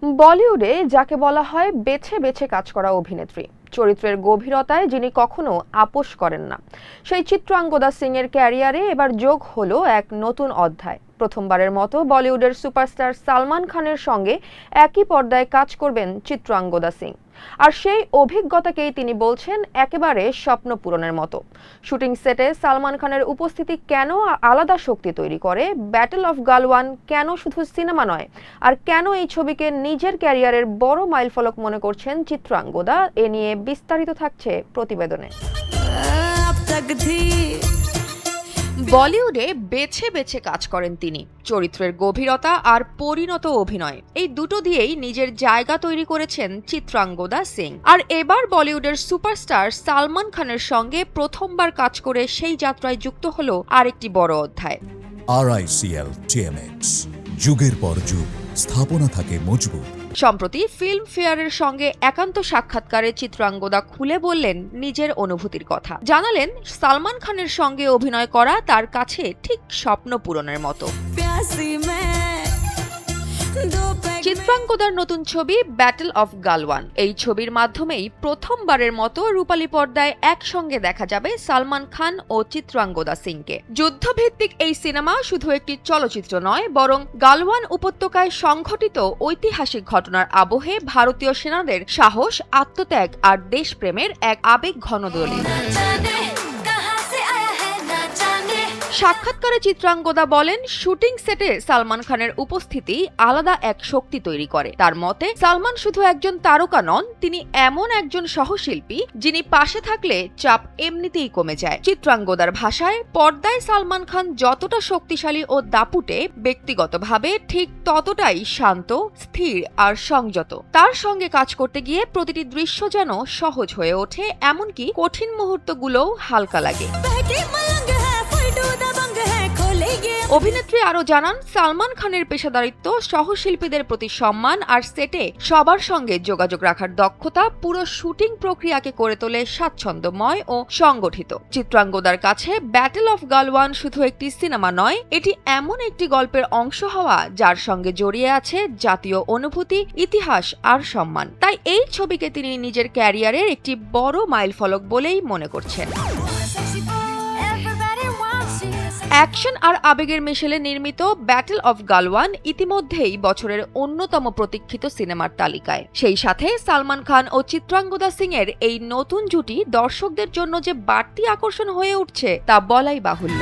বলিউডে যাকে বলা হয় বেছে বেছে কাজ করা অভিনেত্রী, চরিত্রের গভীরতায় যিনি কখনো আপোষ করেন না, সেই চিত্রাঙ্গদা সিং এর ক্যারিয়ারে এবার যোগ হলো এক নতুন অধ্যায়। প্রথমবারের মতো বলিউডের সুপারস্টার সালমান খানের সঙ্গে একই পর্দায় কাজ করবেন চিত্রাঙ্গদা সিং। আর সেই অভিজ্ঞতাকেই তিনি বলছেন একেবারে স্বপ্ন পূরণের মতো। শুটিং সেটে সালমান খানের উপস্থিতি কেন আলাদা শক্তি তৈরি করে, ব্যাটল অফ গালওয়ান কেন শুধু সিনেমা নয়, আর কেন এই ছবিকে নিজের ক্যারিয়ারের বড় মাইলফলক মনে করছেন চিত্রাঙ্গদা, এ নিয়ে বিস্তারিত থাকছে প্রতিবেদনে। বলিউডে বেছে বেছে কাজ করেন তিনি। চরিত্রের গভীরতা আর পরিণত অভিনয়, এই দুটো দিয়েই নিজের জায়গা তৈরি করেছেন চিত্রাঙ্গদা সিং। আর এবার বলিউডের সুপারস্টার সালমান খানের সঙ্গে প্রথমবার কাজ করে সেই যাত্রায় যুক্ত হলো আরেকটি বড় অধ্যায়। RICL TMX, যুগের পর যুগ স্থাপনা থাকে মজবুত। সম্প্রতি ফিল্ম ফেয়ারের সঙ্গে একান্ত সাক্ষাৎকারে চিত্রাঙ্গদা খুলে বললেন নিজের অনুভূতির কথা। জানালেন সালমান খানের সঙ্গে অভিনয় করা তার কাছে ঠিক স্বপ্ন পূরণের মতো। চিত্রাঙ্গদার নতুন ছবি ব্যাটল অফ গালওয়ান, এই ছবির মাধ্যমেই প্রথমবারের মতো রূপালী পর্দায় একসঙ্গে দেখা যাবে সালমান খান ও চিত্রাঙ্গদা সিংকে। যুদ্ধভিত্তিক এই সিনেমা শুধু একটি চলচ্চিত্র নয়, বরং গালওয়ান উপত্যকায় সংঘটিত ঐতিহাসিক ঘটনার আবহে ভারতীয় সেনাদের সাহস, আত্মত্যাগ আর দেশপ্রেমের এক আবেগ ঘন দলিল। সাক্ষাৎকারে চিত্রাঙ্গদা বলেন, শুটিং সেটে সালমান খানের উপস্থিতি আলাদা এক শক্তি তৈরি করে। তার মতে সালমান শুধু একজন তারকা নন, তিনি এমন একজন সহশিল্পী যিনি পাশে থাকলে চাপ এমনিতেই কমে যায়। চিত্রাঙ্গদার ভাষায়, পর্দায় সালমান খান যতটা শক্তিশালী ও দাপুটে, ব্যক্তিগতভাবে ঠিক ততটাই শান্ত, স্থির আর সংযত। তার সঙ্গে কাজ করতে গিয়ে প্রতিটি দৃশ্য যেন সহজ হয়ে ওঠে, এমনকি কঠিন মুহূর্তগুলোও হালকা লাগে। অভিনেত্রী আরও জানান, সালমান খানের পেশাদারিত্ব, সহশিল্পীদের প্রতি সম্মান আর সেটে সবার সঙ্গে যোগাযোগ রাখার দক্ষতা পুরো শুটিং প্রক্রিয়াকে করে তোলে স্বাচ্ছন্দ্যময় ও সংগঠিত। চিত্রাঙ্গদার কাছে ব্যাটল অফ গালওয়ান শুধু একটি সিনেমা নয়, এটি এমন একটি গল্পের অংশ হওয়া যার সঙ্গে জড়িয়ে আছে জাতীয় অনুভূতি, ইতিহাস আর সম্মান। তাই এই ছবিকে তিনি নিজের ক্যারিয়ারের একটি বড় মাইলফলক বলেই মনে করছেন। অ্যাকশন আর আবেগের মিশেলে নির্মিত ব্যাটল অফ গালওয়ান ইতিমধ্যেই বছরের অন্যতম প্রতীক্ষিত সিনেমার তালিকায়। সেই সাথে সালমান খান ও চিত্রাঙ্গদা সিং এর এই নতুন জুটি দর্শকদের জন্য যে বাড়তি আকর্ষণ হয়ে উঠছে তা বলাই বাহুল্য।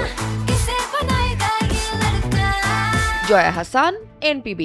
জয়া হাসান, NPB।